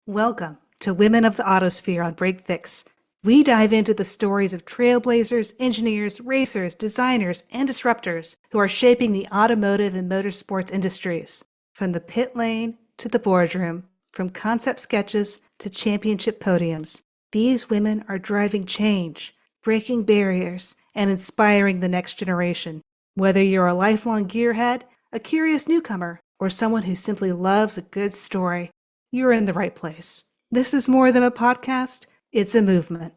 Welcome to Women of the Autosphere on Break Fix. We dive into the stories of trailblazers, engineers, racers, designers, and disruptors who are shaping the automotive and motorsports industries. From the pit lane to the boardroom, from concept sketches to championship podiums, these women are driving change, breaking barriers, and inspiring the next generation. Whether you're a lifelong gearhead, a curious newcomer, or someone who simply loves a good story, you're in the right place. This is more than a podcast, it's a movement.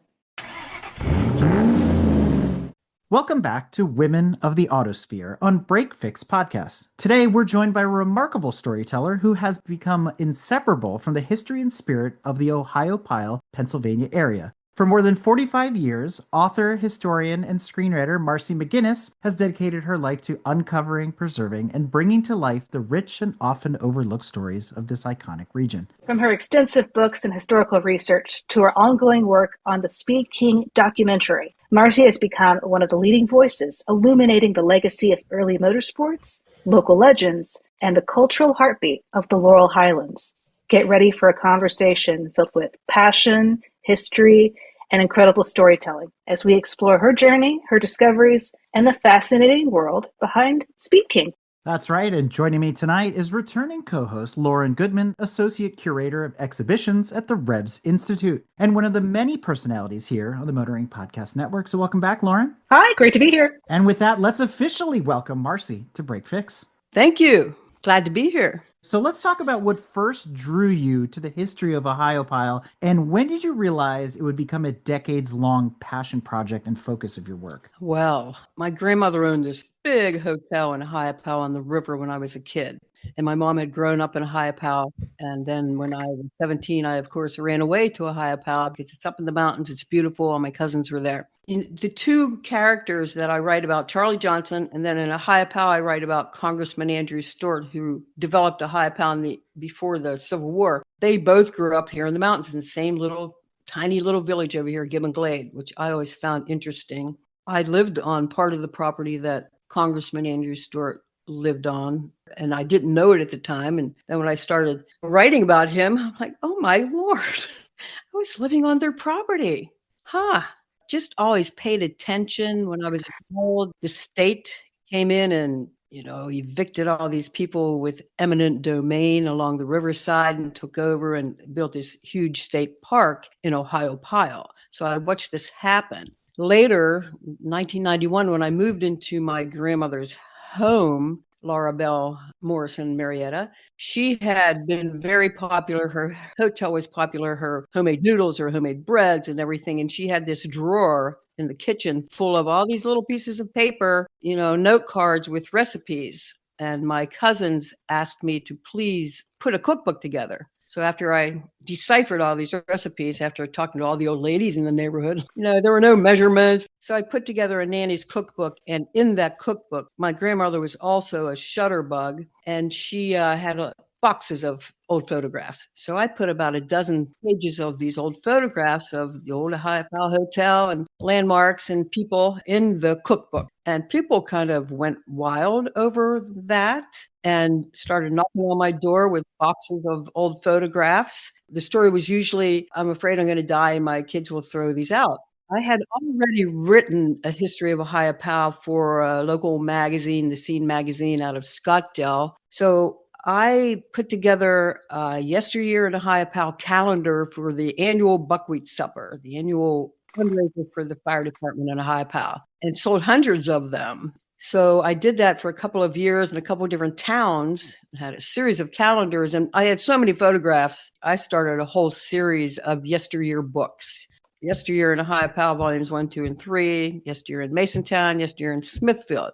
Welcome back to Women of the Autosphere on Break Fix Podcast. Today, we're joined by a remarkable storyteller who has become inseparable from the history and spirit of the Ohiopyle, Pennsylvania area. For more than 45 years, author, historian, and screenwriter Marci McGuinness has dedicated her life to uncovering, preserving, and bringing to life the rich and often overlooked stories of this iconic region. From her extensive books and historical research to her ongoing work on the Speed King documentary, Marci has become one of the leading voices illuminating the legacy of early motorsports, local legends, and the cultural heartbeat of the Laurel Highlands. Get ready for a conversation filled with passion, history, and incredible storytelling as we explore her journey, her discoveries, and the fascinating world behind Speed King. That's right, and joining me tonight is returning co-host Lauren Goodman, Associate Curator of Exhibitions at the Revs Institute, and one of the many personalities here on the Motoring Podcast Network. So welcome back, Lauren. Hi, great to be here. And with that, let's officially welcome Marci to Break Fix. Thank you. Glad to be here. So let's talk about what first drew you to the history of Ohiopyle, and when did you realize it would become a decades-long passion project and focus of your work? Well, my grandmother owned this big hotel in Ohiopyle on the river when I was a kid. And my mom had grown up in Ohiopyle. And then when I was 17, I, of course, ran away to Ohiopyle because it's up in the mountains. It's beautiful. All my cousins were there. The two characters that I write about, Charlie Johnson, and then in Ohiopyle, I write about Congressman Andrew Stewart, who developed Ohiopyle before the Civil War. They both grew up here in the mountains in the same tiny little village over here, Gibbon Glade, which I always found interesting. I lived on part of the property that Congressman Andrew Stewart lived on, and I didn't know it at the time. And then when I started writing about him, I'm like, oh my Lord, I was living on their property. Just always paid attention. When I was old, the state came in and, evicted all these people with eminent domain along the riverside and took over and built this huge state park in Ohiopyle. So I watched this happen. Later, 1991, when I moved into my grandmother's home, Laura Bell Morrison Marietta, she had been very popular. Her hotel was popular, her homemade noodles, her homemade breads and everything. And she had this drawer in the kitchen full of all these little pieces of paper, note cards with recipes. And my cousins asked me to please put a cookbook together. So after I deciphered all these recipes, after talking to all the old ladies in the neighborhood, there were no measurements. So I put together a nanny's cookbook. And in that cookbook, my grandmother was also a shutterbug, and she had boxes of old photographs. So I put about a dozen pages of these old photographs of the old Ohiopyle Hotel and landmarks and people in the cookbook. And people kind of went wild over that and started knocking on my door with boxes of old photographs. The story was usually, I'm afraid I'm going to die and my kids will throw these out. I had already written a history of Ohiopyle for a local magazine, the Scene magazine out of Scottsdale. So I put together a yesteryear in Ohiopyle calendar for the annual buckwheat supper, the annual fundraiser for the fire department in Ohiopyle, and sold hundreds of them. So I did that for a couple of years in a couple of different towns, had a series of calendars, and I had so many photographs. I started a whole series of yesteryear books. Yesteryear in Ohiopyle, volumes 1, 2, and 3, yesteryear in Masontown, yesteryear in Smithfield.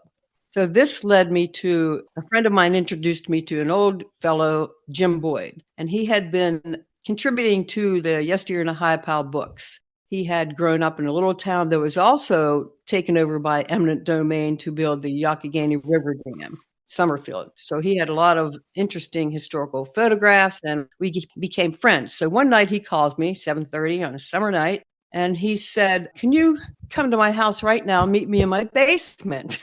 So this led me to, a friend of mine introduced me to an old fellow, Jim Boyd, and he had been contributing to the Yesteryear in Ohiopyle books. He had grown up in a little town that was also taken over by eminent domain to build the Youghiogheny River Dam, Summerfield. So he had a lot of interesting historical photographs, and we became friends. So one night he calls me, 7:30 on a summer night, and he said, "Can you come to my house right now, meet me in my basement?"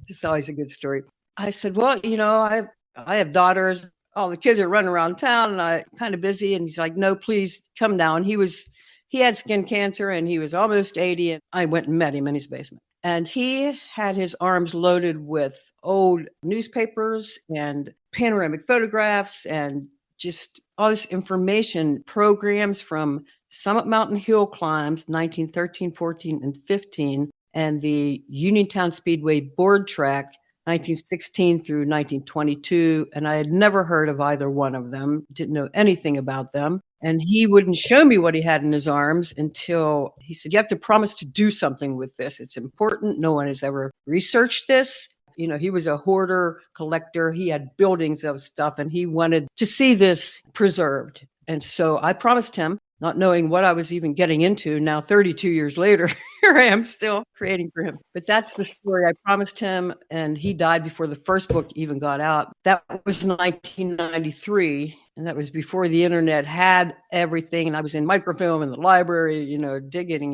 It's always a good story. I said, "Well, I have daughters. all the kids are running around town and I kind of busy. And he's like, no, please come down. He had skin cancer and he was almost 80. And I went and met him in his basement. And he had his arms loaded with old newspapers and panoramic photographs and just all this information, programs from Summit Mountain Hill climbs, 1913, 14, and 15, and the Uniontown Speedway board track, 1916 through 1922. And I had never heard of either one of them, didn't know anything about them. And he wouldn't show me what he had in his arms until he said, you have to promise to do something with this. It's important. No one has ever researched this. You know, he was a hoarder, collector. He had buildings of stuff and he wanted to see this preserved. And so I promised him, not knowing what I was even getting into. Now, 32 years later, here I am still creating for him. But that's the story. I promised him, and he died before the first book even got out. That was 1993, and that was before the internet had everything. And I was in microfilm in the library, you know, digging.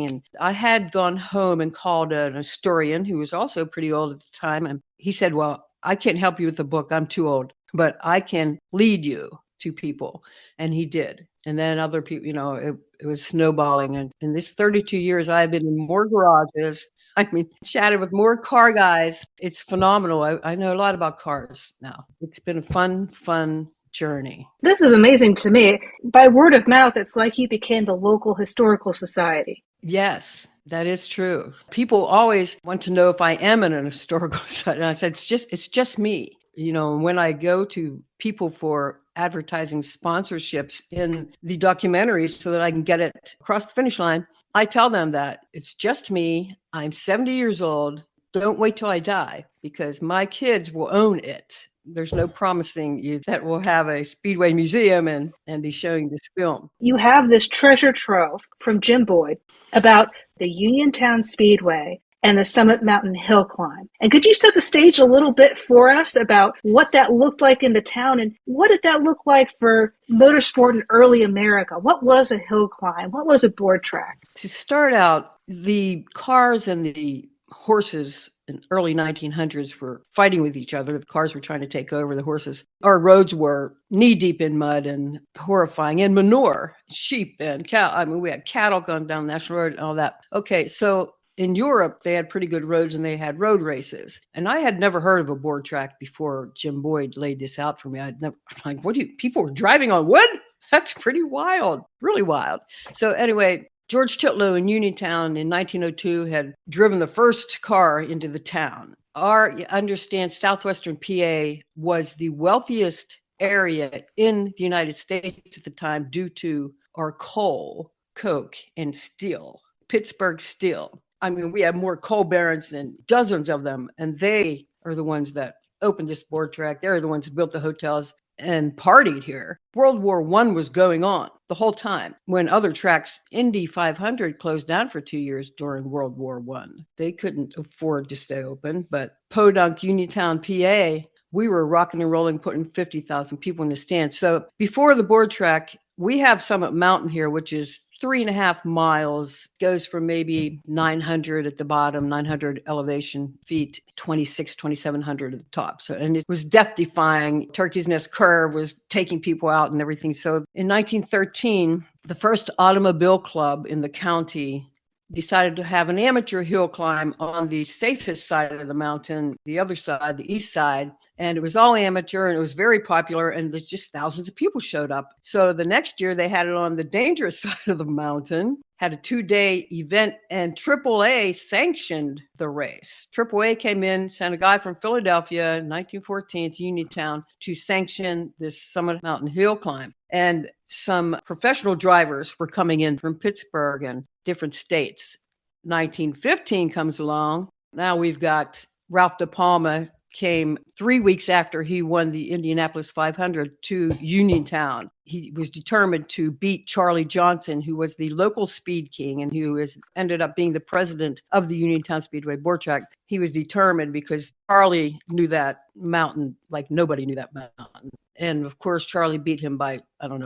And I had gone home and called an historian who was also pretty old at the time. And he said, well, I can't help you with the book. I'm too old, but I can lead you to people. And he did. And then other people, you know, it was snowballing. And in this 32 years, I've been in more garages. I mean, chatted with more car guys. It's phenomenal. I know a lot about cars now. It's been a fun journey. This is amazing to me. By word of mouth, it's like he became the local historical society. Yes, that is true. People always want to know if I am in an historical society. And I said, it's just me. You know, when I go to people for advertising sponsorships in the documentaries so that I can get it across the finish line, I tell them that it's just me. I'm 70 years old. Don't wait till I die because my kids will own it. There's no promising you that we'll have a Speedway museum and be showing this film. You have this treasure trove from Jim Boyd about the Uniontown Speedway and the Summit Mountain Hill climb. And could you set the stage a little bit for us about what that looked like in the town and what did that look like for motorsport in early America? What was a hill climb? What was a board track? To start out, the cars and the horses in early 1900s were fighting with each other. The cars were trying to take over the horses. Our roads were knee deep in mud and horrifying, and manure, sheep and cow. I mean, we had cattle going down the National Road and all that. Okay, so in Europe, they had pretty good roads and they had road races. And I had never heard of a board track before Jim Boyd laid this out for me. I'm like, people were driving on wood? That's pretty wild, really wild. So anyway, George Titlow in Uniontown in 1902 had driven the first car into the town. You understand, southwestern PA was the wealthiest area in the United States at the time due to our coal, coke, and steel, Pittsburgh steel. I mean, we have more coal barons than dozens of them, and they are the ones that opened this board track. They're the ones who built the hotels and partied here. World War I was going on the whole time. When other tracks, Indy 500 closed down for 2 years during World War I. They couldn't afford to stay open, but Podunk, Uniontown, PA, we were rocking and rolling, putting 50,000 people in the stands. So before the board track, we have Summit Mountain here, which is 3.5 miles, goes from maybe 900 at the bottom, 900 elevation feet, 2,700 at the top. So, and it was death defying. Turkey's Nest curve was taking people out and everything. So in 1913, the first automobile club in the county decided to have an amateur hill climb on the safest side of the mountain, the other side, the east side. And it was all amateur and it was very popular and there's just thousands of people showed up. So the next year they had it on the dangerous side of the mountain, had a 2-day event, and AAA sanctioned the race. AAA came in, sent a guy from Philadelphia in 1914 to Uniontown to sanction this Summit Mountain Hill climb. And some professional drivers were coming in from Pittsburgh and different states. 1915 comes along. Now we've got Ralph De Palma came 3 weeks after he won the Indianapolis 500 to Uniontown. He was determined to beat Charlie Johnson, who was the local speed king and who ended up being the president of the Uniontown Speedway board track. He was determined because Charlie knew that mountain like nobody knew that mountain. And of course, Charlie beat him by,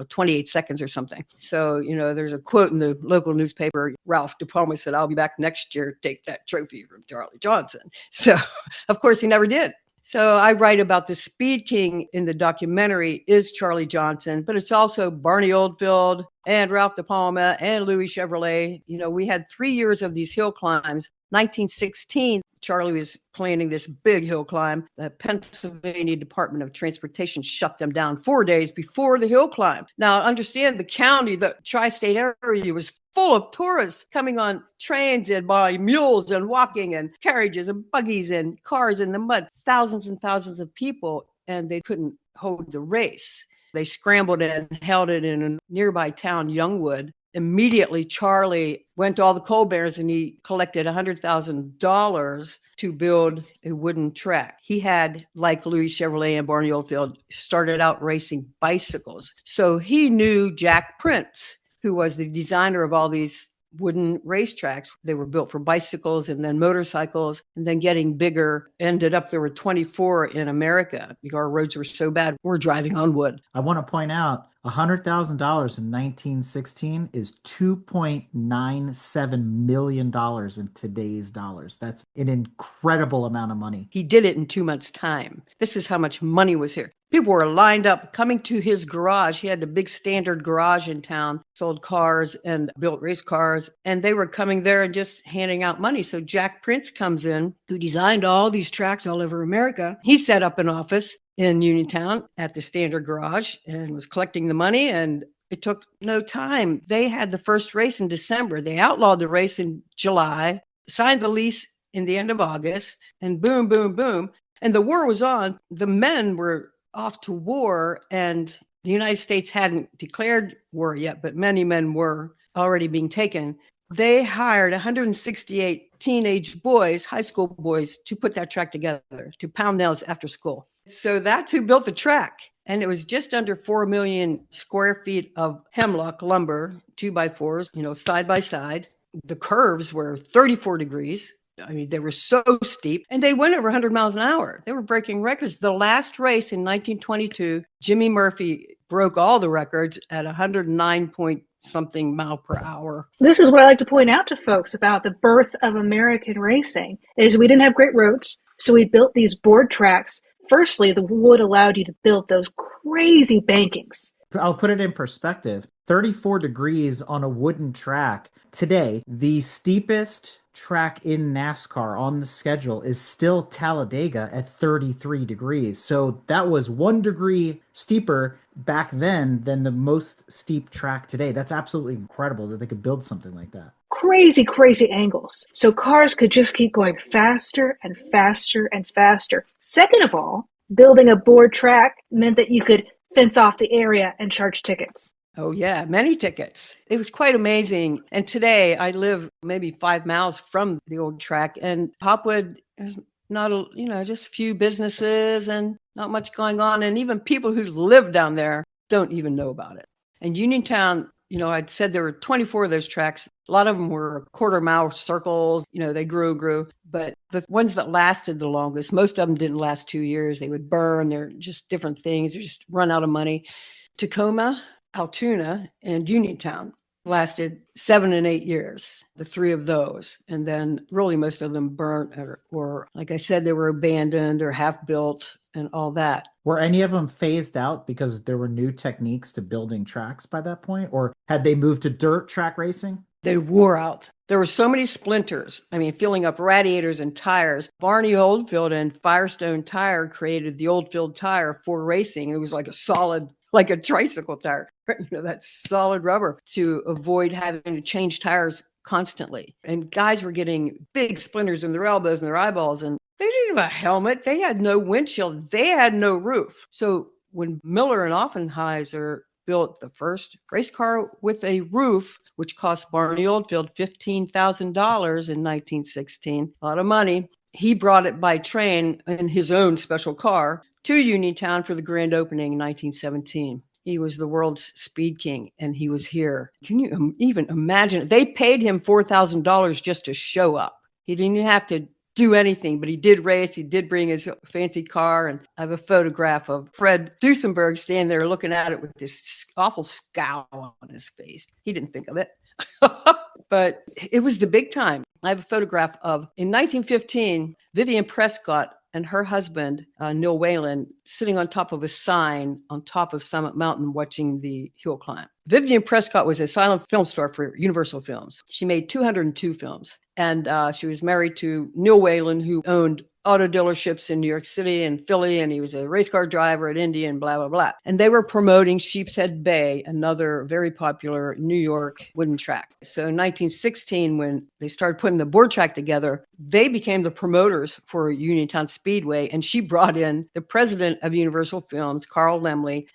28 seconds or something. So, there's a quote in the local newspaper. Ralph De Palma said, "I'll be back next year to take that trophy from Charlie Johnson." So, of course, he never did. So I write about the speed king in the documentary is Charlie Johnson, but it's also Barney Oldfield and Ralph De Palma and Louis Chevrolet. We had 3 years of these hill climbs. 1916, Charlie was planning this big hill climb. The Pennsylvania Department of Transportation shut them down 4 days before the hill climb. Now, understand the county, the tri-state area was full of tourists coming on trains and by mules and walking and carriages and buggies and cars in the mud, thousands and thousands of people, and they couldn't hold the race. They scrambled and held it in a nearby town, Youngwood. Immediately, Charlie went to all the coal barons and he collected $100,000 to build a wooden track. He had, like Louis Chevrolet and Barney Oldfield, started out racing bicycles. So he knew Jack Prince, who was the designer of all these wooden racetracks. They were built for bicycles and then motorcycles, and then getting bigger. Ended up there were 24 in America because our roads were so bad. We're driving on wood. I want to point out $100,000 in 1916 is $2.97 million in today's dollars. That's an incredible amount of money. He did it in 2 months' time. This is how much money was here. People were lined up coming to his garage. He had the big standard garage in town, sold cars and built race cars, and they were coming there and just handing out money. So Jack Prince comes in, who designed all these tracks all over America. He set up an office in Uniontown at the standard garage and was collecting the money, and it took no time. They had the first race in December. They outlawed the race in July, signed the lease in the end of August, and boom, boom, boom. And the war was on. The men were off to war, and the United States hadn't declared war yet, but many men were already being taken. They hired 168 teenage boys, high school boys, to put that track together, to pound nails after school. So that's who built the track. And it was just under 4 million square feet of hemlock lumber, 2x4s, side by side. The curves were 34 degrees. I mean, they were so steep, and they went over 100 miles an hour. They were breaking records. The last race in 1922, Jimmy Murphy broke all the records at 109 point something mile per hour. This is what I like to point out to folks about the birth of American racing, is we didn't have great roads, so we built these board tracks. Firstly, the wood allowed you to build those crazy bankings. I'll put it in perspective. 34 degrees on a wooden track. Today, the steepest track in NASCAR on the schedule is still Talladega at 33 degrees. So that was 1 degree steeper back then than the most steep track today. That's absolutely incredible that they could build something like that. Crazy, crazy angles. So cars could just keep going faster and faster and faster. Second of all, building a board track meant that you could fence off the area and charge tickets. Oh, yeah, many tickets. It was quite amazing. And today I live maybe 5 miles from the old track, and Hopwood is not, just a few businesses and not much going on. And even people who live down there don't even know about it. And Uniontown, I'd said there were 24 of those tracks. A lot of them were quarter-mile circles. They grew and grew. But the ones that lasted the longest, most of them didn't last 2 years. They would burn. They're just different things. They just run out of money. Tacoma, Altoona, and Uniontown lasted 7 and 8 years, the 3 of those. And then really most of them burnt or like I said, they were abandoned or half built and all that. Were any of them phased out because there were new techniques to building tracks by that point? Or had they moved to dirt track racing? They wore out. There were so many splinters. I mean, filling up radiators and tires. Barney Oldfield and Firestone Tire created the Oldfield tire for racing. It was like a solid, like a tricycle tire, that solid rubber to avoid having to change tires constantly. And guys were getting big splinters in their elbows and their eyeballs, and they didn't have a helmet. They had no windshield. They had no roof. So when Miller and Offenheiser built the first race car with a roof, which cost Barney Oldfield $15,000 in 1916, a lot of money, he brought it by train in his own special car to Uniontown for the grand opening in 1917. He was the world's speed king, and he was here. Can you even imagine? They paid him $4,000 just to show up. He didn't even have to do anything, but he did race. He did bring his fancy car, and I have a photograph of Fred Duesenberg standing there looking at it with this awful scowl on his face. He didn't think of it, but it was the big time. I have a photograph of, in 1915, Vivian Prescott and her husband, Neil Whalen, sitting on top of a sign on top of Summit Mountain watching the hill climb. Vivian Prescott was a silent film star for Universal Films. She made 202 films, and she was married to Neil Whalen, who owned auto dealerships in New York City and Philly, and he was a race car driver at Indy and blah, blah, blah. And they were promoting Sheepshead Bay, another very popular New York wooden track. So in 1916, when they started putting the board track together, they became the promoters for Uniontown Speedway, and she brought in the president of Universal Films, Carl Laemmle.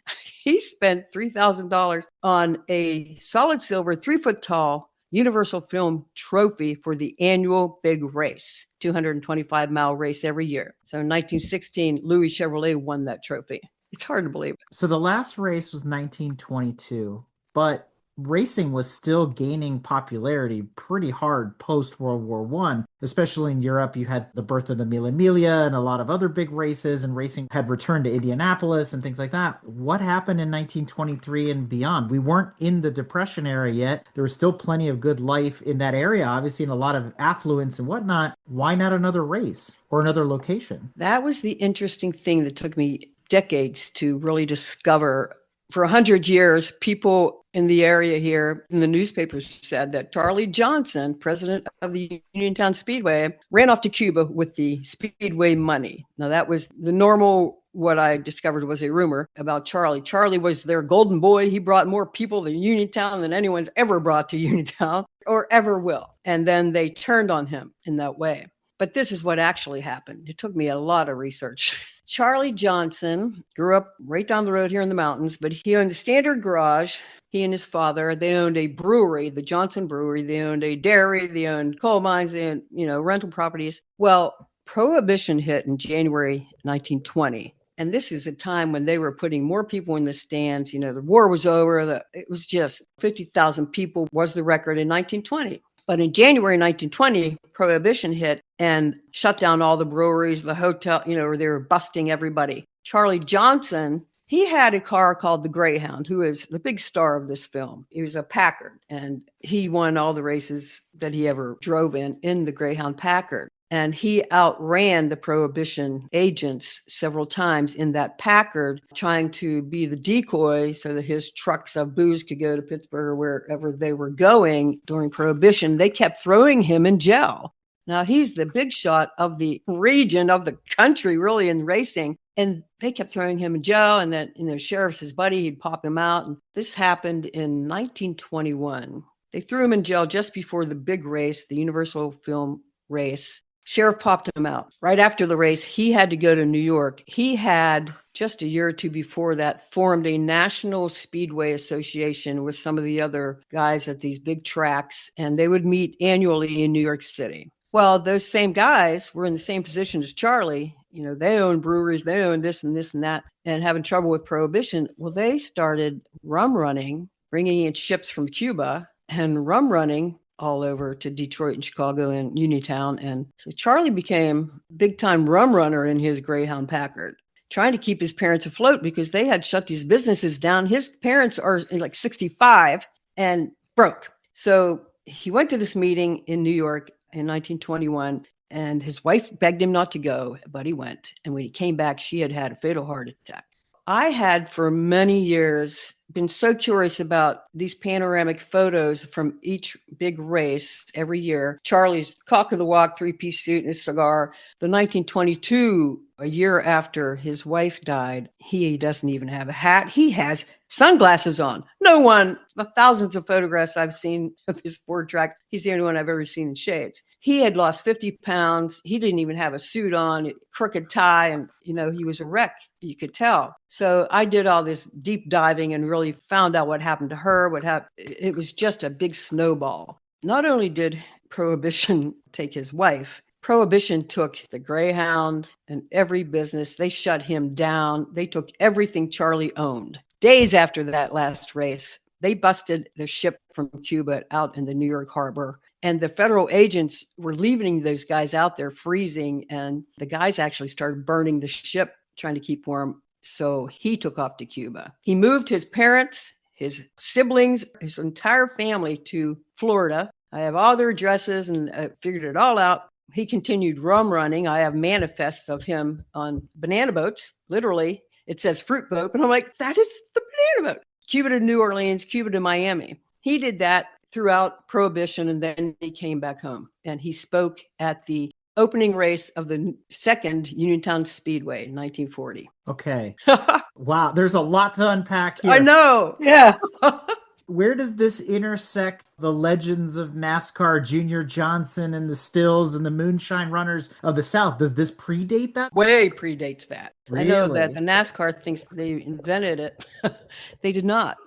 He spent $3,000 on a solid silver, 3-foot tall Universal Film trophy for the annual big race, 225-mile race every year. So in 1916, Louis Chevrolet won that trophy. It's hard to believe. So the last race was 1922, but racing was still gaining popularity pretty hard post World War One. Especially in Europe, you had the birth of the Mille Miglia and a lot of other big races, and racing had returned to Indianapolis and things like that. What happened in 1923 and beyond? We weren't in the Depression era yet. There was still plenty of good life in that area, obviously, and a lot of affluence and whatnot. Why not another race or another location? That was the interesting thing that took me decades to really discover. For 100 years, people in the area here in the newspapers said that Charlie Johnson, president of the Uniontown Speedway, ran off to Cuba with the Speedway money. Now, that was the normal, what I discovered was a rumor about Charlie. Charlie was their golden boy. He brought more people to Uniontown than anyone's ever brought to Uniontown or ever will. And then they turned on him in that way. But this is what actually happened. It took me a lot of research. Charlie Johnson grew up right down the road here in the mountains, but he owned a Standard Garage. He and his father, they owned a brewery, the Johnson Brewery. They owned a dairy. They owned coal mines. They owned, rental properties. Well, Prohibition hit in January 1920. And this is a time when they were putting more people in the stands. The war was over. It was just 50,000 people was the record in 1920. But in January 1920, Prohibition hit and shut down all the breweries, the hotel, where they were busting everybody. Charlie Johnson, he had a car called the Greyhound, who is the big star of this film. He was a Packard, and he won all the races that he ever drove in the Greyhound Packard. And he outran the Prohibition agents several times in that Packard, trying to be the decoy so that his trucks of booze could go to Pittsburgh or wherever they were going during Prohibition. They kept throwing him in jail. Now, he's the big shot of the region, of the country, really, in racing. And they kept throwing him in jail. And then, sheriff's his buddy, he'd pop him out. And this happened in 1921. They threw him in jail just before the big race, the Universal Film race. Sheriff popped him out. Right after the race, he had to go to New York. He had, just a year or two before that, formed a National Speedway Association with some of the other guys at these big tracks, and they would meet annually in New York City. Well, those same guys were in the same position as Charlie. They own breweries, they own this and that, and having trouble with Prohibition. Well, they started rum running, bringing in ships from Cuba and rum running all over to Detroit and Chicago and Uniontown. And so Charlie became big time rum runner in his Greyhound Packard, trying to keep his parents afloat because they had shut these businesses down. His parents are like 65 and broke. So he went to this meeting in New York in 1921, and his wife begged him not to go, but he went. And when he came back, she had had a fatal heart attack. I had for many years been so curious about these panoramic photos from each big race every year. Charlie's cock of the walk, 3-piece suit and a cigar. The 1922, a year after his wife died, he doesn't even have a hat. He has sunglasses on. No one, the thousands of photographs I've seen of his board track, he's the only one I've ever seen in shades. He had lost 50 pounds. He didn't even have a suit on, crooked tie, and, he was a wreck, you could tell. So I did all this deep diving and really found out what happened to her, what happened. It was just a big snowball. Not only did Prohibition take his wife, Prohibition took the Greyhound and every business. They shut him down. They took everything Charlie owned. Days after that last race, they busted the ship from Cuba out in the New York harbor. And the federal agents were leaving those guys out there freezing. And the guys actually started burning the ship, trying to keep warm. So he took off to Cuba. He moved his parents, his siblings, his entire family to Florida. I have all their addresses and I figured it all out. He continued rum running. I have manifests of him on banana boats. Literally, it says fruit boat, but I'm like, that is the banana boat. Cuba to New Orleans, Cuba to Miami. He did that throughout Prohibition, and then he came back home. And he spoke at the opening race of the second Uniontown Speedway in 1940. Okay. Wow, there's a lot to unpack here. I know. Yeah. Where does this intersect the legends of NASCAR, Junior Johnson and the Stills and the Moonshine Runners of the South? Does this predate that? Way predates that. Really? I know that the NASCAR thinks they invented it. They did not.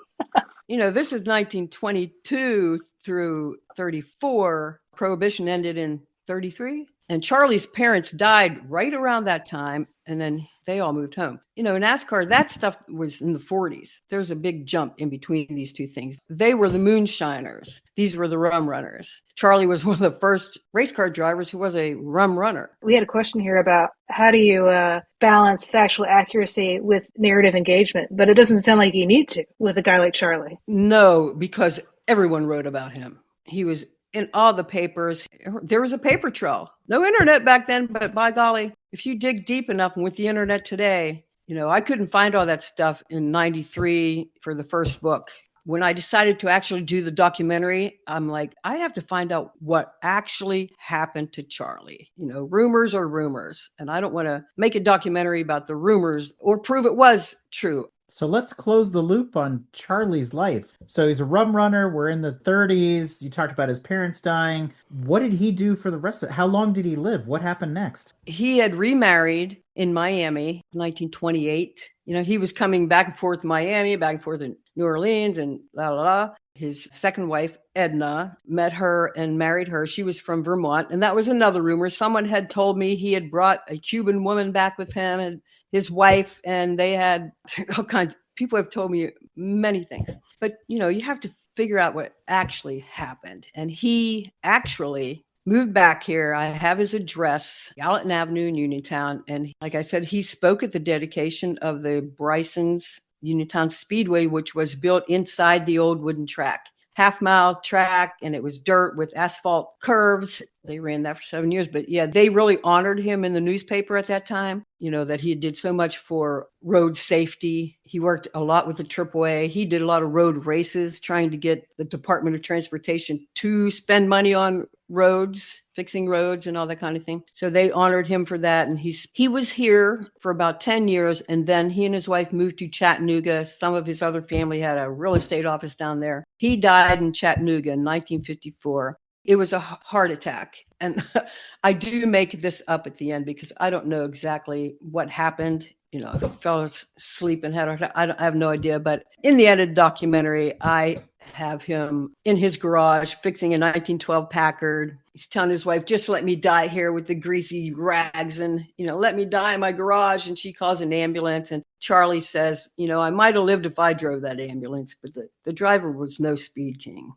This is 1922 through 34. Prohibition ended in 33. And Charlie's parents died right around that time. And then they all moved home. NASCAR, that stuff was in the 40s. There's a big jump in between these two things. They were the moonshiners. These were the rum runners. Charlie was one of the first race car drivers who was a rum runner. We had a question here about how do you balance factual accuracy with narrative engagement, but it doesn't sound like you need to with a guy like Charlie. No, because everyone wrote about him. He was in all the papers. There was a paper trail. No internet back then, but by golly, if you dig deep enough, and with the internet today, I couldn't find all that stuff in 93 for the first book. When I decided to actually do the documentary, I'm like, I have to find out what actually happened to Charlie. Rumors are rumors, and I don't want to make a documentary about the rumors or prove it was true. So let's close the loop on Charlie's life. So he's a rum runner. We're in the 30s. You talked about his parents dying. What did he do for the rest of it? How long did he live? What happened next? He had remarried in Miami, 1928. He was coming back and forth to Miami, back and forth in New Orleans and la la la. His second wife, Edna, met her and married her. She was from Vermont. And that was another rumor. Someone had told me he had brought a Cuban woman back with him and his wife, and they had all kinds. People have told me many things. But, you have to figure out what actually happened. And he actually moved back here. I have his address, Gallatin Avenue in Uniontown. And like I said, he spoke at the dedication of the Bryson's Uniontown Speedway, which was built inside the old wooden track. Half-mile track, and it was dirt with asphalt curves. They ran that for 7 years. But yeah, they really honored him in the newspaper at that time, that he did so much for road safety. He worked a lot with the AAA. He did a lot of road races, trying to get the Department of Transportation to spend money on roads, fixing roads and all that kind of thing. So they honored him for that. And he was here for about 10 years. And then he and his wife moved to Chattanooga. Some of his other family had a real estate office down there. He died in Chattanooga in 1954. It was a heart attack. And I do make this up at the end because I don't know exactly what happened. He fell asleep and had a heart attack. I have no idea. But in the edited documentary, I have him in his garage fixing a 1912 Packard. He's telling his wife, just let me die here with the greasy rags and, let me die in my garage. And she calls an ambulance. And Charlie says, I might have lived if I drove that ambulance, but the driver was no speed king.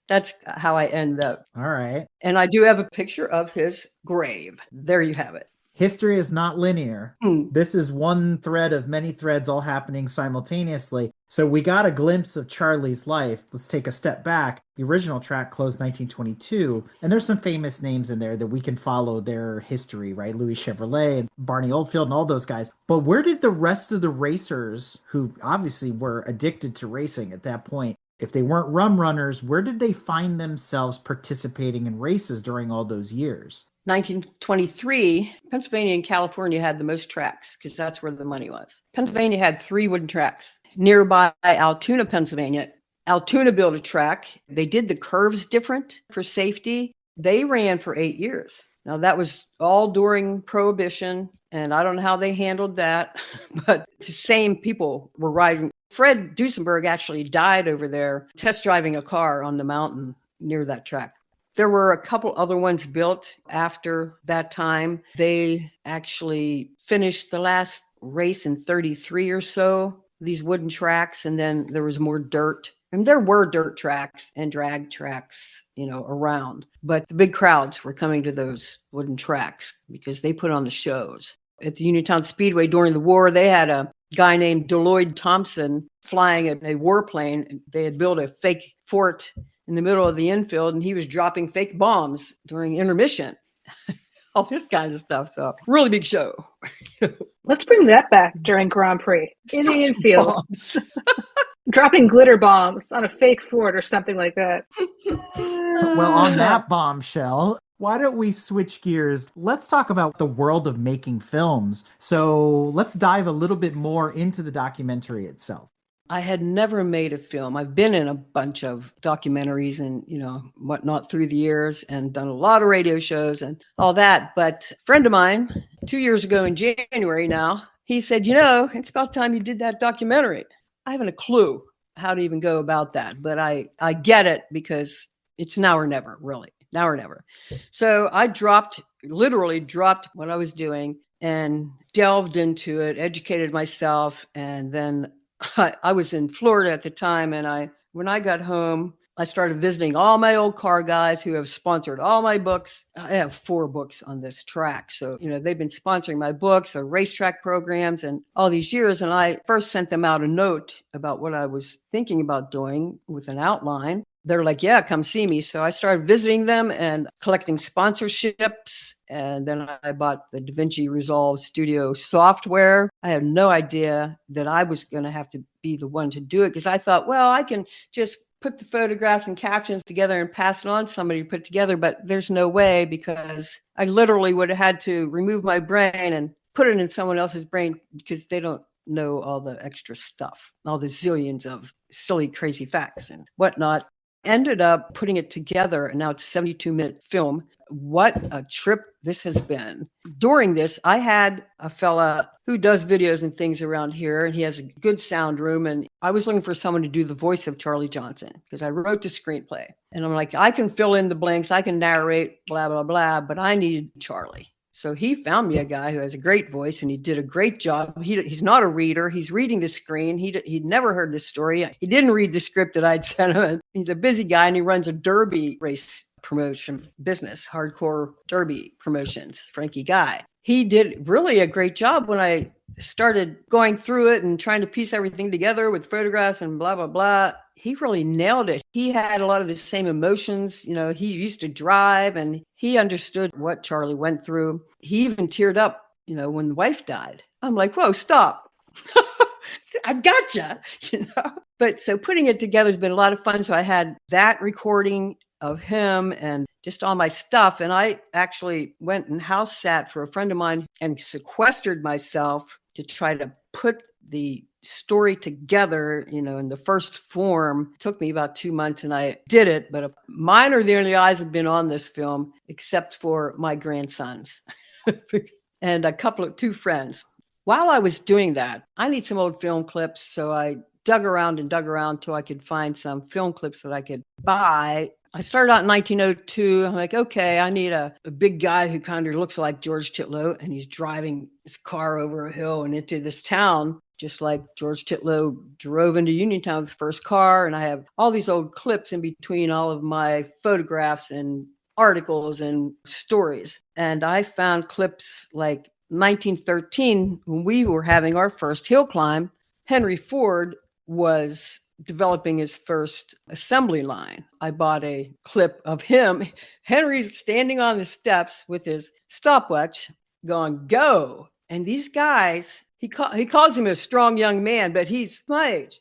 That's how I end up. All right. And I do have a picture of his grave. There you have it. History is not linear. This is one thread of many threads all happening simultaneously. So we got a glimpse of Charlie's life. Let's take a step back. The original track closed 1922, and there's some famous names in there that we can follow their history, right? Louis Chevrolet and Barney Oldfield and all those guys. But where did the rest of the racers, who obviously were addicted to racing at that point, if they weren't rum runners, where did they find themselves participating in races during all those years? 1923, Pennsylvania and California had the most tracks because that's where the money was. Pennsylvania had 3 wooden tracks. Nearby Altoona, Pennsylvania, Altoona built a track. They did the curves different for safety. They ran for 8 years. Now, that was all during Prohibition, and I don't know how they handled that, but the same people were riding. Fred Duesenberg actually died over there test driving a car on the mountain near that track. There were a couple other ones built after that time. They actually finished the last race in 33 or so, these wooden tracks, and then there was more dirt. And there were dirt tracks and drag tracks, around. But the big crowds were coming to those wooden tracks because they put on the shows. At the Uniontown Speedway during the war, they had a guy named Deloyd Thompson flying a warplane. They had built a fake fort in the middle of the infield, and he was dropping fake bombs during intermission. all this kind of stuff. So really big show. Let's bring that back during Grand Prix. Indian Field. Bombs. Dropping glitter bombs on a fake Ford or something like that. Well, on that bombshell, why don't we switch gears? Let's talk about the world of making films. So let's dive a little bit more into the documentary itself. I had never made a film. I've been in a bunch of documentaries and, whatnot through the years and done a lot of radio shows and all that. But a friend of mine, 2 years ago in January now, he said, it's about time you did that documentary. I haven't a clue how to even go about that, but I get it because it's now or never, really. Now or never. So I literally dropped what I was doing and delved into it, educated myself, and then I was in Florida at the time, and when I got home, I started visiting all my old car guys who have sponsored all my books. I have 4 books on this track. So, they've been sponsoring my books, or racetrack programs, and all these years. And I first sent them out a note about what I was thinking about doing with an outline. They're like, yeah, come see me. So I started visiting them and collecting sponsorships. And then I bought the DaVinci Resolve Studio software. I had no idea that I was going to have to be the one to do it, because I thought, well, I can just put the photographs and captions together and pass it on to somebody to put together. But there's no way, because I literally would have had to remove my brain and put it in someone else's brain, because they don't know all the extra stuff, all the zillions of silly, crazy facts and whatnot. Ended up putting it together, and now it's a 72-minute film. What a trip this has been. During this, I had a fella who does videos and things around here, and he has a good sound room. And I was looking for someone to do the voice of Charlie Johnson, because I wrote the screenplay. And I'm like, I can fill in the blanks, I can narrate, blah, blah, blah, but I need Charlie. So he found me a guy who has a great voice, and he did a great job. He's not a reader. He's reading the screen. He'd never heard this story. He didn't read the script that I'd sent him. He's a busy guy, and he runs a derby race promotion business, hardcore derby promotions, Frankie Guy. He did really a great job when I started going through it and trying to piece everything together with photographs and blah, blah, blah. He really nailed it. He had a lot of the same emotions. He used to drive, and he understood what Charlie went through. He even teared up, when the wife died. I'm like, whoa, stop. I gotcha. But so putting it together has been a lot of fun. So I had that recording of him and just all my stuff. And I actually went and house sat for a friend of mine and sequestered myself to try to put the story together, in the first form. It took me about 2 months, and I did it. But mine are the only eyes that have been on this film, except for my grandsons and 2 friends. While I was doing that, I need some old film clips. So I dug around till I could find some film clips that I could buy. I started out in 1902. I'm like, okay, I need a big guy who kind of looks like George Titlow, and he's driving his car over a hill and into this town, just like George Titlow drove into Uniontown with the first car. And I have all these old clips in between all of my photographs and articles and stories. And I found clips like 1913, when we were having our first hill climb. Henry Ford was developing his first assembly line. I bought a clip of him. Henry's standing on the steps with his stopwatch going, go. And these guys, he calls him a strong young man, but he's my age.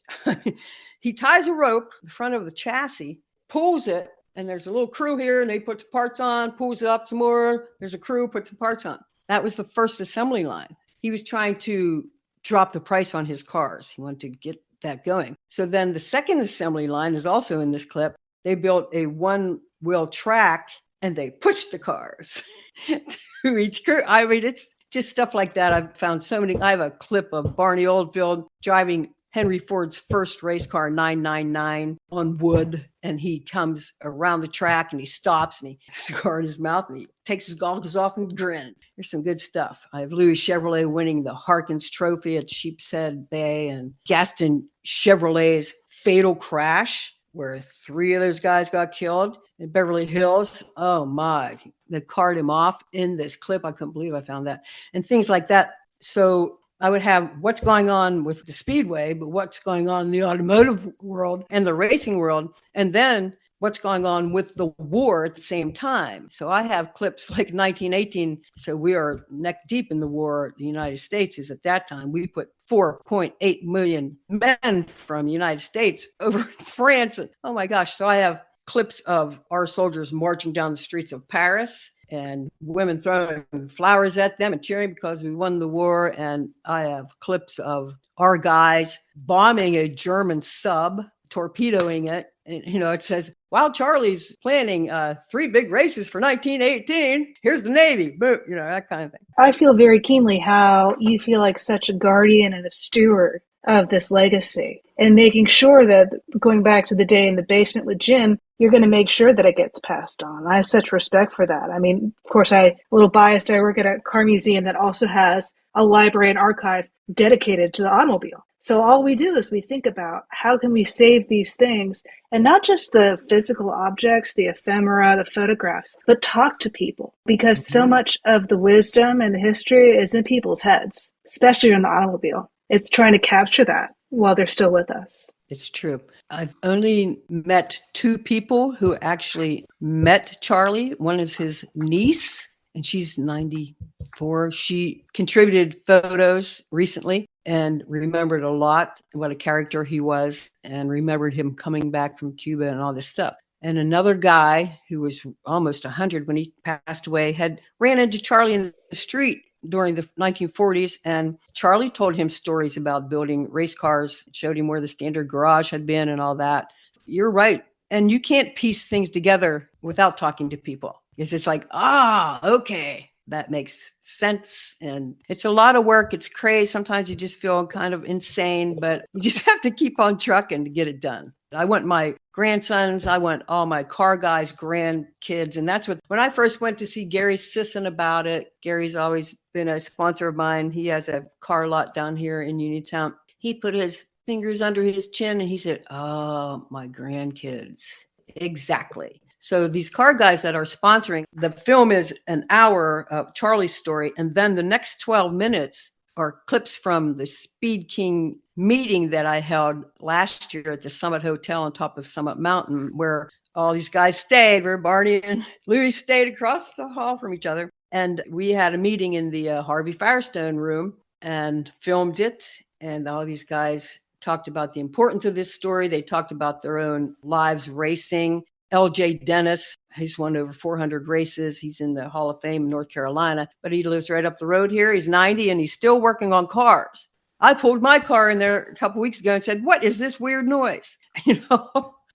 He ties a rope in front of the chassis, pulls it, and there's a little crew here, and they put the parts on, pulls it up some more. There's a crew, puts the parts on. That was the first assembly line. He was trying to drop the price on his cars. He wanted to get that going. So then the second assembly line is also in this clip. They built a 1-wheel track, and they pushed the cars to each crew. I mean, it's just stuff like that. I've found so many. I have a clip of Barney Oldfield driving Henry Ford's first race car, 999, on wood. And he comes around the track, and he stops, and he has a cigar in his mouth, and he takes his goggles off and grins. There's some good stuff. I have Louis Chevrolet winning the Harkins Trophy at Sheepshead Bay, and Gaston Chevrolet's fatal crash, where 3 of those guys got killed in Beverly Hills. Oh my, they carted him off in this clip. I couldn't believe I found that. And things like that. So I would have what's going on with the Speedway, but what's going on in the automotive world and the racing world. And then what's going on with the war at the same time. So I have clips like 1918. So we are neck deep in the war. The United States is at that time. We put 4.8 million men from the United States over in France. Oh my gosh. So I have clips of our soldiers marching down the streets of Paris and women throwing flowers at them and cheering because we won the war. And I have clips of our guys bombing a German sub, torpedoing it. And, it says, while Charlie's planning 3 big races for 1918, here's the Navy, boom, that kind of thing. I feel very keenly how you feel like such a guardian and a steward of this legacy and making sure that, going back to the day in the basement with Jim, you're going to make sure that it gets passed on. I have such respect for that. I mean, of course, I'm a little biased. I work at a car museum that also has a library and archive dedicated to the automobile. So all we do is we think about how can we save these things, and not just the physical objects, the ephemera, the photographs, but talk to people, because so much of the wisdom and the history is in people's heads, especially in the automobile. It's trying to capture that while they're still with us. It's true. I've only met 2 people who actually met Charlie. One is his niece, and she's 94. She contributed photos recently and remembered a lot what a character he was and remembered him coming back from Cuba and all this stuff. And another guy who was almost 100 when he passed away had ran into Charlie in the street during the 1940s. And Charlie told him stories about building race cars, showed him where the Standard Garage had been and all that. You're right. And you can't piece things together without talking to people. It's just like, okay, that makes sense. And it's a lot of work. It's crazy. Sometimes you just feel kind of insane, but you just have to keep on trucking to get it done. I want my grandsons, I want all my car guys' grandkids. And that's when I first went to see Gary Sisson about it. Gary's always been a sponsor of mine. He has a car lot down here in Uniontown. He put his fingers under his chin and he said, oh, my grandkids. Exactly. So these car guys that are sponsoring, the film is an hour of Charlie's story. And then the next 12 minutes are clips from the Speed King meeting that I held last year at the Summit Hotel on top of Summit Mountain, where all these guys stayed, where Barney and Louis stayed across the hall from each other. And we had a meeting in the Harvey Firestone room and filmed it. And all these guys talked about the importance of this story. They talked about their own lives racing. LJ Dennis, he's won over 400 races. He's in the Hall of Fame in North Carolina, but he lives right up the road here. He's 90 and he's still working on cars. I pulled my car in there a couple of weeks ago and said, what is this weird noise?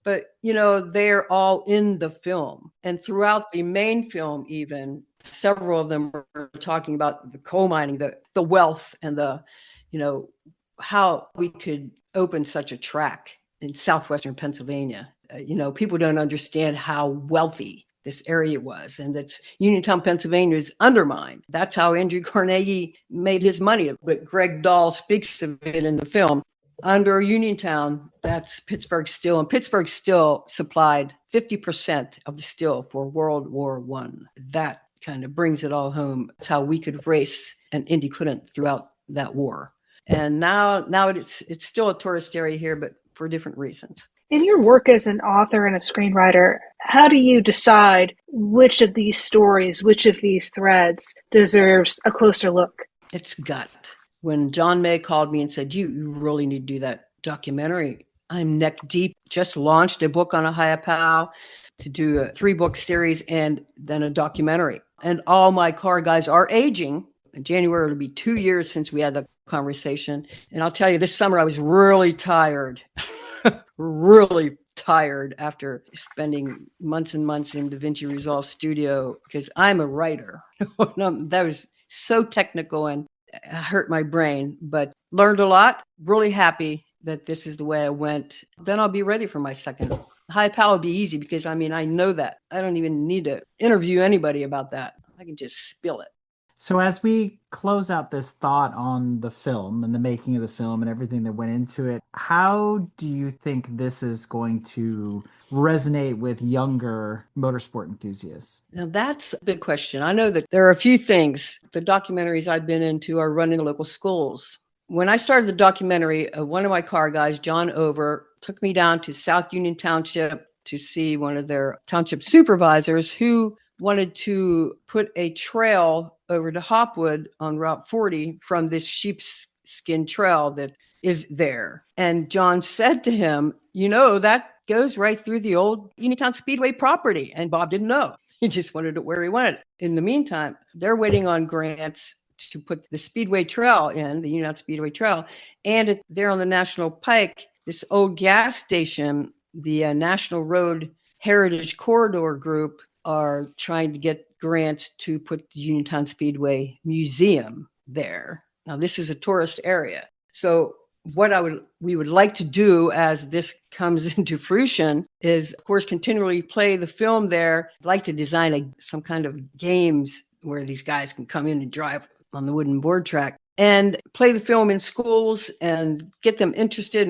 But they're all in the film. And throughout the main film, even several of them were talking about the coal mining, the wealth and how we could open such a track in southwestern Pennsylvania. People don't understand how wealthy this area was, and that's Uniontown, Pennsylvania is undermined. That's how Andrew Carnegie made his money. But Greg Dahl speaks of it in the film. Under Uniontown, that's Pittsburgh Steel, and Pittsburgh Steel supplied 50% of the steel for World War I. That kind of brings it all home. That's how we could race, and Indy couldn't throughout that war. And now it's still a tourist area here, but for different reasons. In your work as an author and a screenwriter, how do you decide which of these stories, which of these threads deserves a closer look? It's gut. When John May called me and said, you really need to do that documentary, I'm neck deep. Just launched a book on Ohiopyle to do a 3-book series and then a documentary. And all my car guys are aging. In January, it'll be 2 years since we had the conversation. And I'll tell you, this summer I was really tired. Really tired after spending months and months in DaVinci Resolve Studio because I'm a writer. That was so technical and hurt my brain, but learned a lot. Really happy that this is the way I went. Then I'll be ready for my second. Ohiopyle will be easy because I know that. I don't even need to interview anybody about that. I can just spill it. So as we close out this thought on the film and the making of the film and everything that went into it, how do you think this is going to resonate with younger motorsport enthusiasts? Now, that's a big question. I know that there are a few things. The documentaries I've been into are running local schools. When I started the documentary, one of my car guys, John Over, took me down to South Union Township to see one of their township supervisors who wanted to put a trail over to Hopwood on Route 40 from this sheepskin trail that is there. And John said to him, that goes right through the old Uniontown Speedway property. And Bob didn't know. He just wanted it where he wanted it. In the meantime, they're waiting on grants to put the Speedway Trail in, the Uniontown Speedway Trail. And there on the National Pike, this old gas station, the National Road Heritage Corridor Group are trying to get grants to put the Uniontown Speedway Museum there. Now, this is a tourist area. So what we would like to do as this comes into fruition is, of course, continually play the film there. I'd like to design some kind of games where these guys can come in and drive on the wooden board track and play the film in schools and get them interested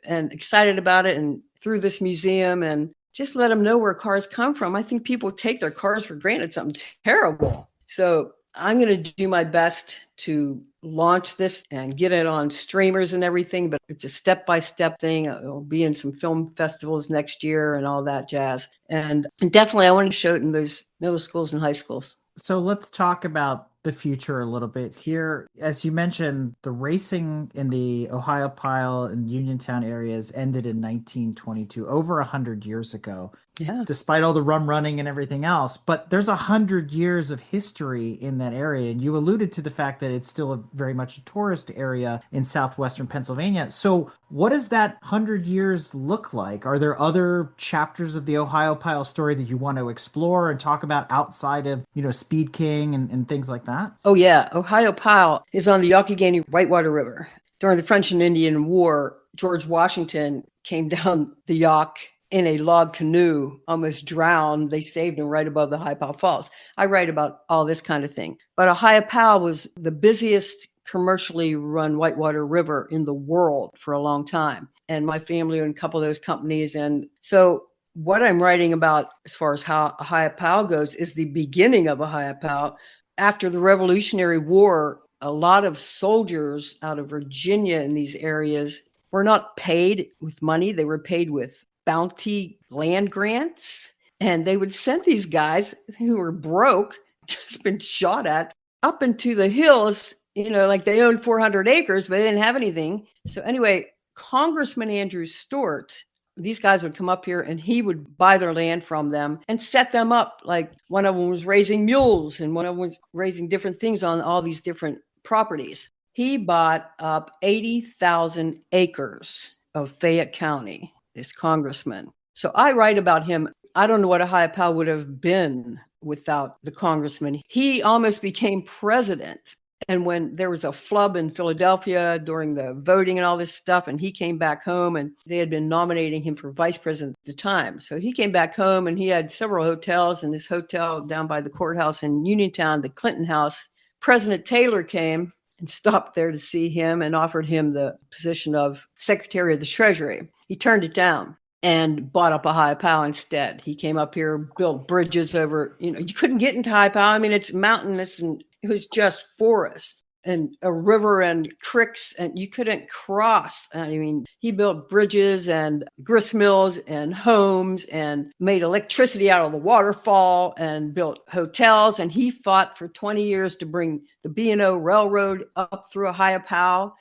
and excited about it and through this museum and just let them know where cars come from. I think people take their cars for granted, something terrible. So I'm going to do my best to launch this and get it on streamers and everything, but it's a step-by-step thing. It'll be in some film festivals next year and all that jazz. And definitely I want to show it in those middle schools and high schools. So let's talk about the future a little bit here. As you mentioned, the racing in the Ohiopyle and Uniontown areas ended in 1922, over 100 years ago. Yeah. Despite all the rum running and everything else. But there's 100 years of history in that area. And you alluded to the fact that it's still very much a tourist area in southwestern Pennsylvania. So what does that 100 years look like? Are there other chapters of the Ohiopyle story that you want to explore and talk about outside of, Speed King and things like that? Oh, yeah. Ohiopyle is on the Youghiogheny Whitewater River. During the French and Indian War, George Washington came down the Yacht in a log canoe, almost drowned. They saved him right above the Ohiopyle Falls. I write about all this kind of thing. But Ohiopyle was the busiest commercially run whitewater river in the world for a long time. And my family owned a couple of those companies. And so what I'm writing about as far as how Ohiopyle goes is the beginning of Ohiopyle. After the Revolutionary War, a lot of soldiers out of Virginia in these areas were not paid with money. They were paid with bounty land grants. And they would send these guys who were broke, just been shot at, up into the hills, like they owned 400 acres, but they didn't have anything. So anyway, Congressman Andrew Stewart, these guys would come up here and he would buy their land from them and set them up. Like one of them was raising mules and one of them was raising different things on all these different properties. He bought up 80,000 acres of Fayette County, this congressman. So I write about him. I don't know what Ohiopyle would have been without the congressman. He almost became president. And when there was a flub in Philadelphia during the voting and all this stuff, and he came back home and they had been nominating him for vice president at the time. So he came back home and he had several hotels, and this hotel down by the courthouse in Uniontown, the Clinton House, President Taylor came and stopped there to see him and offered him the position of Secretary of the Treasury. He turned it down and bought up Ohiopyle instead. He came up here, built bridges over, you couldn't get into Ohiopyle. I mean, it's mountainous and it was just forest and a river and creeks, and you couldn't cross. I mean, he built bridges and grist mills and homes and made electricity out of the waterfall and built hotels. And he fought for 20 years to bring the B&O Railroad up through Ohiopyle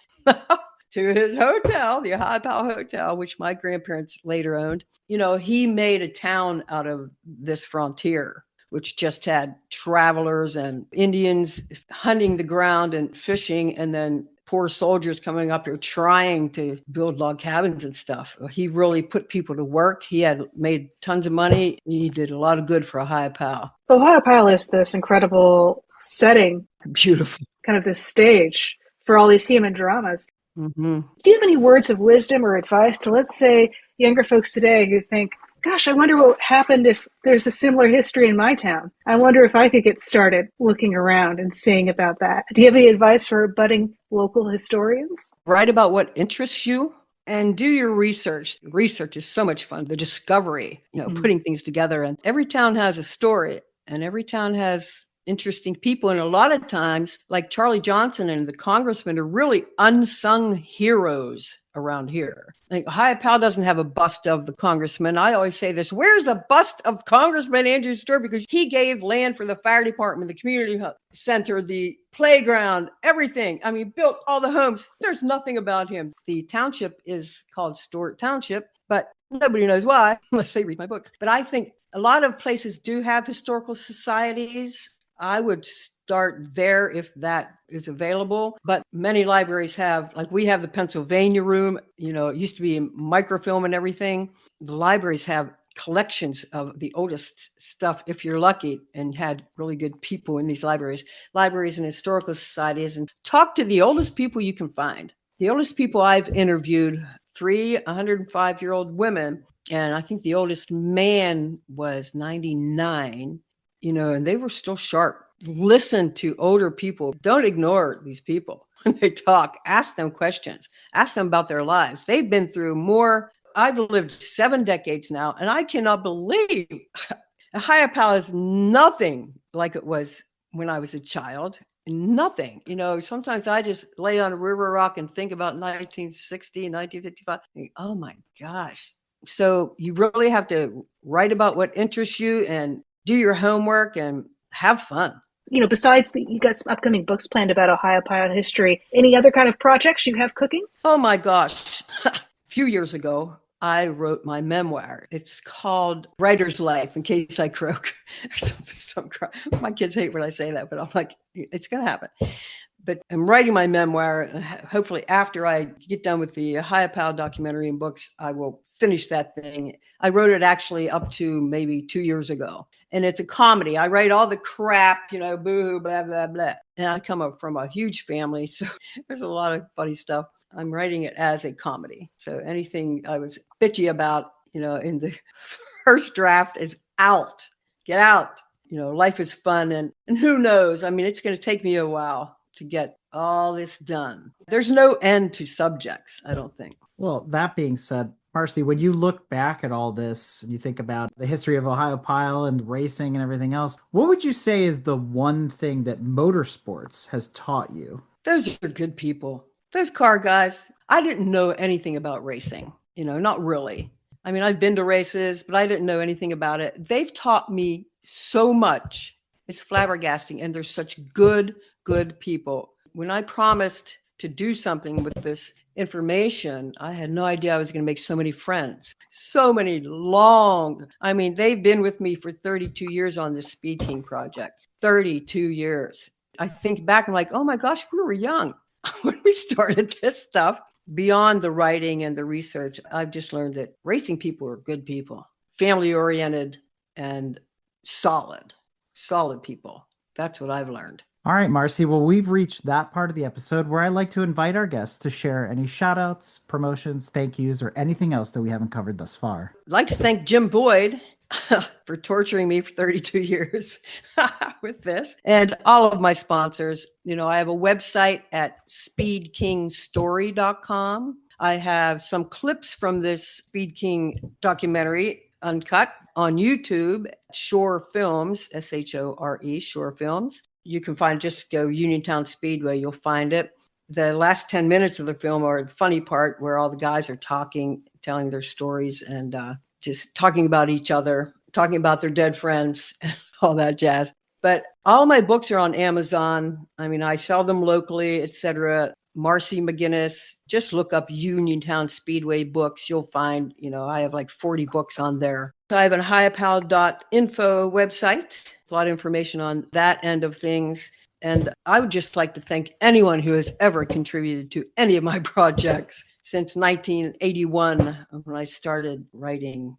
to his hotel, the Ohiopyle Hotel, which my grandparents later owned. He made a town out of this frontier, which just had travelers and Indians hunting the ground and fishing, and then poor soldiers coming up here trying to build log cabins and stuff. He really put people to work. He had made tons of money. He did a lot of good for Ohiopyle. Ohiopyle is this incredible setting, Beautiful. kind of this stage for all these human dramas. Mm-hmm. Do you have any words of wisdom or advice to, let's say, younger folks today who think, gosh, I wonder what happened if there's a similar history in my town. I wonder if I could get started looking around and seeing about that. Do you have any advice for budding local historians? Write about what interests you and do your research. Research is so much fun. The discovery, putting things together. And every town has a story and every town has interesting people. And a lot of times, like Charlie Johnson and the congressmen are really unsung heroes around here. Like Ohiopyle doesn't have a bust of the congressman. I always say this, where's the bust of Congressman Andrew Stewart? Because he gave land for the fire department, the community center, the playground, everything. I mean, built all the homes. There's nothing about him. The township is called Stewart Township, but nobody knows why, unless they read my books. But I think a lot of places do have historical societies. I would start there if that is available. But many libraries have, like we have the Pennsylvania room, it used to be microfilm and everything. The libraries have collections of the oldest stuff, if you're lucky, and had really good people in these libraries and historical societies, and talk to the oldest people you can find. The oldest people I've interviewed, 3 105-year-old women, and I think the oldest man was 99, and they were still sharp. Listen to older people. Don't ignore these people when they talk. Ask them questions. Ask them about their lives. They've been through more. I've lived 7 decades now, and I cannot believe Ohiopyle is nothing like it was when I was a child. Nothing. Sometimes I just lay on a river rock and think about 1960, 1955. Oh my gosh. So you really have to write about what interests you and do your homework and have fun. Besides you got some upcoming books planned about Ohiopyle history, any other kind of projects you have cooking? Oh my gosh. A few years ago, I wrote my memoir. It's called Writer's Life, in case I croak. My kids hate when I say that, but I'm like, it's going to happen. But I'm writing my memoir. Hopefully after I get done with the Ohiopyle documentary and books, I will finish that thing. I wrote it actually up to maybe 2 years ago. And it's a comedy. I write all the crap, boo-hoo, blah, blah, blah. And I come up from a huge family. So there's a lot of funny stuff. I'm writing it as a comedy. So anything I was bitchy about, in the first draft is out. Get out. Life is fun. And who knows? I mean, it's going to take me a while to get all this done. There's no end to subjects, I don't think. Well, that being said, Marci, when you look back at all this and you think about the history of Ohiopyle and racing and everything else, what would you say is the one thing that motorsports has taught you? Those are good people. Those car guys. I didn't know anything about racing, not really. I mean, I've been to races, but I didn't know anything about it. They've taught me so much. It's flabbergasting. And they're such good people. When I promised to do something with this information, I had no idea I was going to make so many friends. So many they've been with me for 32 years on this Speed King project. 32 years. I think back, I'm like, oh my gosh, we were young when we started this stuff. Beyond the writing and the research, I've just learned that racing people are good people, family oriented and solid people. That's what I've learned. All right, Marci. Well, we've reached that part of the episode where I like to invite our guests to share any shout outs, promotions, thank yous, or anything else that we haven't covered thus far. I'd like to thank Jim Boyd for torturing me for 32 years with this, and all of my sponsors. I have a website at speedkingstory.com. I have some clips from this Speed King documentary, uncut, on YouTube, Shore Films, SHORE, Shore Films. You can just go Uniontown Speedway, you'll find it. The last 10 minutes of the film are the funny part where all the guys are talking, telling their stories and just talking about each other, talking about their dead friends, and all that jazz. But all my books are on Amazon. I mean, I sell them locally, etc. Marci McGuinness, just look up Uniontown Speedway books. You'll find, I have like 40 books on there. I have an ohiopyle.info website. A lot of information on that end of things. And I would just like to thank anyone who has ever contributed to any of my projects since 1981 when I started writing.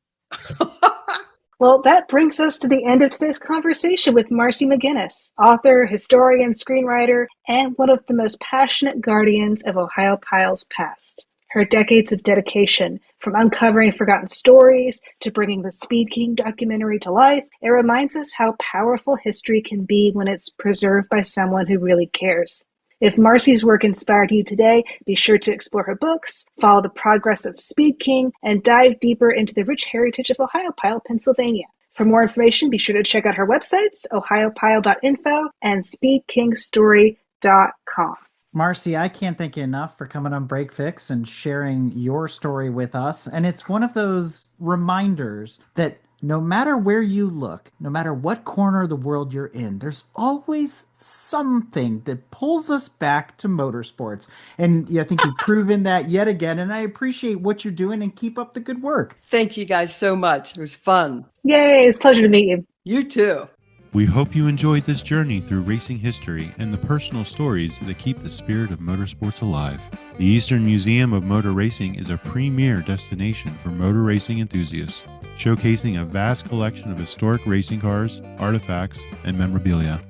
Well, that brings us to the end of today's conversation with Marci McGuinness, author, historian, screenwriter, and one of the most passionate guardians of Ohiopyle's past. Her decades of dedication, from uncovering forgotten stories to bringing the Speed King documentary to life, it reminds us how powerful history can be when it's preserved by someone who really cares. If Marci's work inspired you today, be sure to explore her books, follow the progress of Speed King, and dive deeper into the rich heritage of Ohiopyle, Pennsylvania. For more information, be sure to check out her websites, ohiopyle.info and speedkingstory.com. Marci, I can't thank you enough for coming on Break Fix and sharing your story with us. And it's one of those reminders that no matter where you look, no matter what corner of the world you're in, there's always something that pulls us back to motorsports. And I think you've proven that yet again. And I appreciate what you're doing and keep up the good work. Thank you guys so much. It was fun. Yay, it's a pleasure to meet you. You too. We hope you enjoyed this journey through racing history and the personal stories that keep the spirit of motorsports alive. The Eastern Museum of Motor Racing is a premier destination for motor racing enthusiasts, showcasing a vast collection of historic racing cars, artifacts, and memorabilia.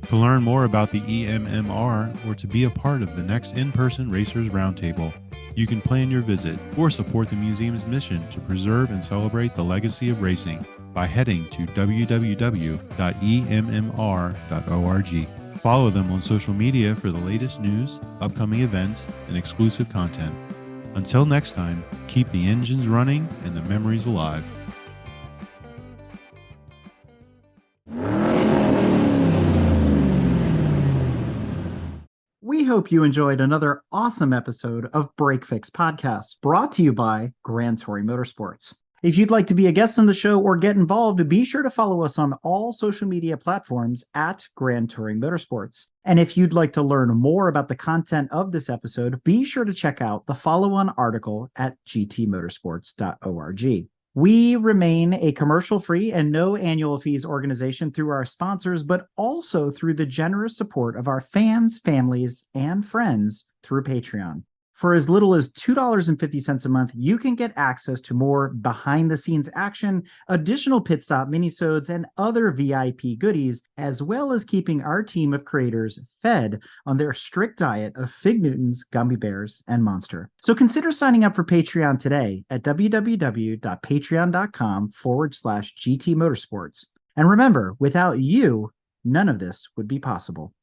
To learn more about the EMMR or to be a part of the next in-person Racers Roundtable, you can plan your visit or support the museum's mission to preserve and celebrate the legacy of racing by heading to www.emmr.org. Follow them on social media for the latest news, upcoming events, and exclusive content. Until next time, keep the engines running and the memories alive. We hope you enjoyed another awesome episode of Break Fix Podcast, brought to you by Grand Touring Motorsports. If you'd like to be a guest on the show or get involved, be sure to follow us on all social media platforms at Grand Touring Motorsports. And if you'd like to learn more about the content of this episode, be sure to check out the follow-on article at gtmotorsports.org. We remain a commercial-free and no annual fees organization through our sponsors, but also through the generous support of our fans, families, and friends through Patreon. For as little as $2.50 a month, you can get access to more behind-the-scenes action, additional pit stop minisodes, and other VIP goodies, as well as keeping our team of creators fed on their strict diet of Fig Newtons, gummy bears, and Monster. So consider signing up for Patreon today at www.patreon.com/GT Motorsports. And remember, without you, none of this would be possible.